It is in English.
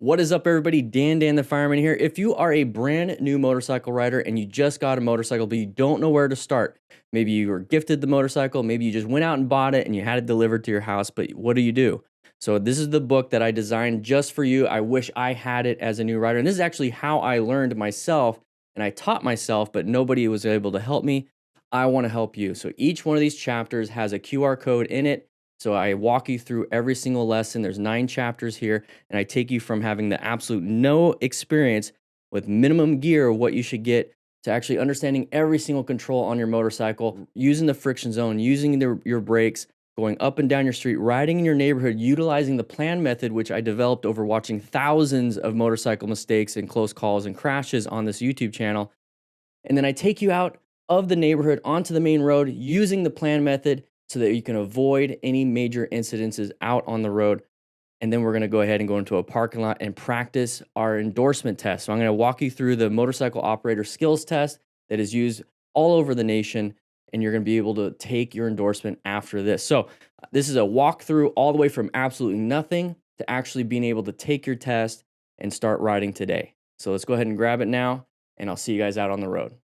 What is up, everybody? Dan the Fireman here. If you are a brand new motorcycle rider and you just got a motorcycle, but you don't know where to start, maybe you were gifted the motorcycle, maybe you just went out and bought it and you had it delivered to your house, but what do? So this is the book that I designed just for you. I wish I had it as a new rider. And this is actually how I learned myself and I taught myself, but nobody was able to help me. I want to help you. So each one of these chapters has a QR code in it. So I walk you through every single lesson. There's 9 chapters here, and I take you from having the absolute no experience with minimum gear, what you should get, to actually understanding every single control on your motorcycle, using the friction zone, using your brakes, going up and down your street, riding in your neighborhood, utilizing the plan method, which I developed over watching thousands of motorcycle mistakes and close calls and crashes on this YouTube channel. And then I take you out of the neighborhood onto the main road using the plan method so that you can avoid any major incidences out on the road. And then we're going to go ahead and go into a parking lot and practice our endorsement test. So I'm going to walk you through the motorcycle operator skills test that is used all over the nation, and you're going to be able to take your endorsement after this. So this is a walkthrough all the way from absolutely nothing to actually being able to take your test and start riding today. So let's go ahead and grab it now, and I'll see you guys out on the road.